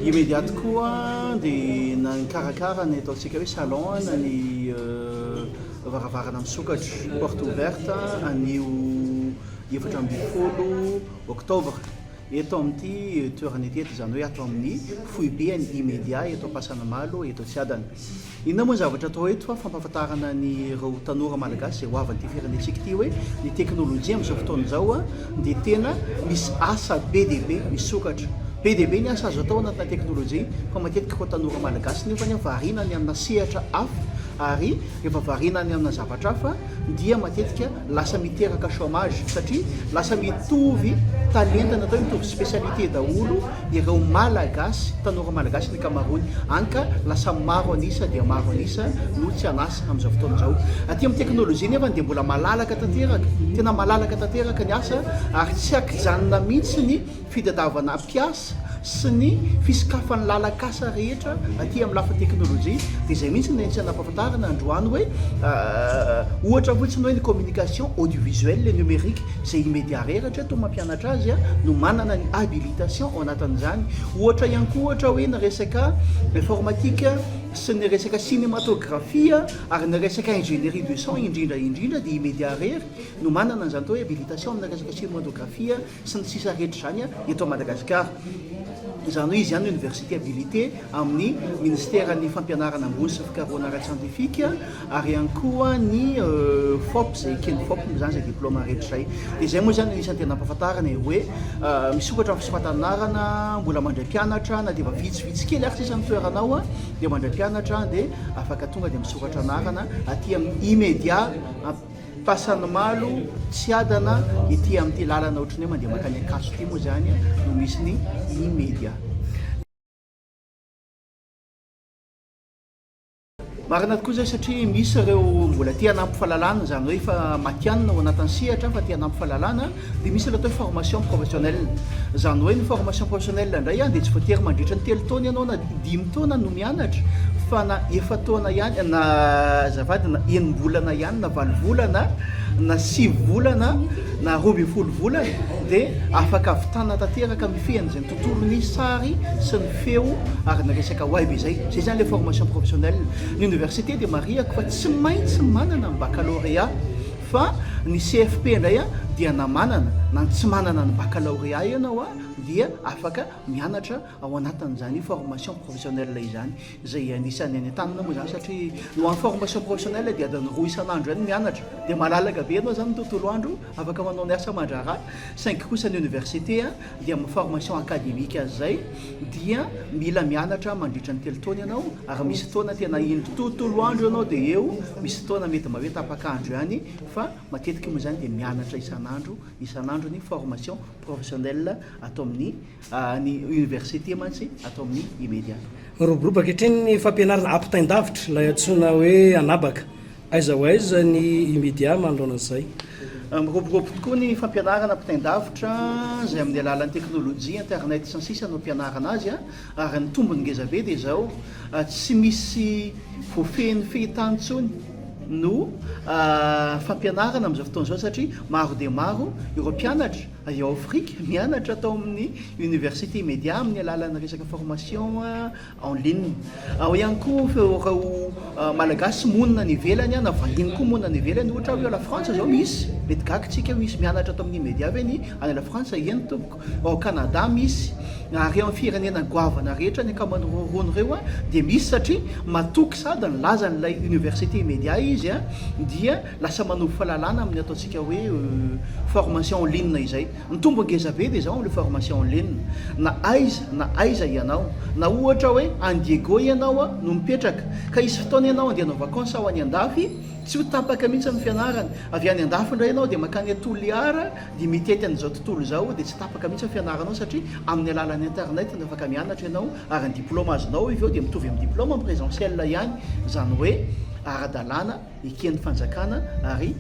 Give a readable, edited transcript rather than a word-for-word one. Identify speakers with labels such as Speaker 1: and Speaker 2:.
Speaker 1: immédiate koa dia na nikarakara ny ataontsika hoe salon na ny varavarana misokatra porte ouverte anio 17 octobre eto amin'ity toerana ety zany hoe atao amin'ny foibe ny immédiat eto Ampasanamalo eto Tsiadana. Inona moa zavatra atao eto fa fampahafantarana ny reo tanora malagasy izay hoavin'ity firenentsika ity hoe ny teknôlôjia amin'izao fotoana izao dia tena misy asa be dia be misokatra. Be dia be ny asa azo atao anatina teknôlôjia fa matetika koa tanora malagasy nefa ny varinany amina sehatra hafa ary rehefa varinany amina zavatra hafa dia matetika lasa miteraka chômage satria lasa mitovy talenta natao mitovy spécialité daholo ireo malagasy tanora malagasy ny kamarony anka lasa maro anisa dia maro anisa no tsy anasa amin'izao fotoana izao. Aty amin'ny teknôlôjia nefa dia mbola malalaka tanteraka, tena malalaka tanteraka ny asa ary tsy akijanona mihitsy ny fitadiavana mpiasa sy ny fisikafan'ny lalak'asa rehetra aty amin'ny lafiny teknôlôjia. Dia izay mihitsy ny nampahafantarana androany hoe ohatra fotsiny hoe ny communication audiovisuelle et numérique izay immédiat reratra to mampianatra azy no manana ny habilitation ao anatin'izany. Ohatra ihany koa ohatra hoe ny resaka informatique sy ny resaka cinématographie ary ny resaka ingénierie du son indrindra dia immédiat rery no manana an'izany tao hoe habilitation amin'ny resaka cinématographie sy ny sisa rehetra zany eto Madagasikara. Izany hoe izy ihany université habilité amin'ny ministèren'ny fampianarana ambony sy fikarohana ara-scientifique ary ihany koa ny FOP izay ekeny FOP moa zany izay diplôme rehetra izay. Dia izay moa zany anisan'ny tena ampahafantarana hoe misokatra amin'ny fisomatanarana mbola mandray mpianatra na dia efa vitsivitsy kely ary sisa ny toeranao dia mandray mpianatra dia afaka tonga dia misokatra anarana aty amin'ny immédiat Ampasanamalo Tsiadana ity amin'ity lalana ohatrany hoe mandeha makany Akaso ity moa zany no misy ny immédiat. Marina tokoa zay satria misy ireo mbola tia hanampy fahalalana zany hoe efa matianina ao anatin'ny sehatra fa tia hanampy fahalalana dia misy ilay atao formation professionnelle. Zany hoe ny formation professionnelle indray dia tsy voatery mandritra ny 3 taona ianao na 5 taona no mianatra fa na 4 taona ihany na azafady na 9 volana ihany na 8 volana na 5 volana na 12 volana dia afaka avitana tanteraka mifehana izay ny tontolon'ny sary sy ny feo ary ny resaka web izay. Zay zany ilay formation professionnelle. Ny université dia mariako fa tsy maintsy manana ny baccalauréat fa ny CFP indray dia na manana na tsy manana ny baccalauréat ianao dia afaka mianatra ao anatin'izany formation professionnelle izany izay anisan'ny any an-tanana moa zany satria no amin'ny formation professionnelle dia adiny 2 isan'andro ihany mianatra dia malalaka be ianao zany ny tontolo andro afaka manao ny asa aman-draharaha. Saingy kosa ny université dia amin'ny formation académique azy zay dia mila mianatra mandritra ny 3 taona ianao ary misy taona tena indro tontolo andro ianao dia eo, misy taona mety mba hoe tapak'andro ihany fa matetika moa zany dia mianatra isan'andro ny formation professionnelle atao amin'ny université mantsy atao amin'ny immédiat.
Speaker 2: Miroborobaka hatreny ny fampianarana ampitain-davitra ilay antsoina hoe anabaka aiza ho aiza ny immédiat manoloana an'izay.
Speaker 1: Miroboroboko tokoa ny fampianarana ampitain-davitra izay amin'ny alalan'ny teknôlôjia internet sy ny sisa no ampianarana azy ary ny tombony ngeza be dia izao tsy misy voafehiny fehitany intsony no fampianarana amin'izao fotoana izao satria maro dia maro ireo mpianatra eo Afrique mianatra atao amin'ny université immédiat amin'ny alalan'ny resaka formation en ligne. Ao ihany koa ireo malagasy monina ny ivelany na vahiny koa monina ny ivelany ohatra hoe la France zao misy mety gakytsika misy mianatra atao amin'ny immédiat ve ny any la France eny tompoko ao Canada misy ary amin'ny firenena goavana rehetra ny ankamaroany ireo dia misy satria matoky sady ny lazan'ilay université immédiat izy dia lasa manovy fahalalana amin'ny ataontsika hoe formation en ligne izay. Ny tombo ngeza be dia izao amin'ilay formation en ligne na aiza ianao na ohatra hoe any Diego ianao no mipetraka ka isy fotoana ianao andeha hanao vacances ao any an-dafy tsy ho tapaka mihitsy amin'ny fianarana avy any an-dafy indray ianao dia makany Toliara dia mitety an'izao tontolo izao dia tsy tapaka mihitsy amin'ny fianaranao satria amin'ny alalan'ny internet no afaka mianatra ianao ary ny diplôme azonao iveo dia mitovy amin'ny diplôme présentiel ihany zany hoe ara-dalàna eken'ny fanjakana ary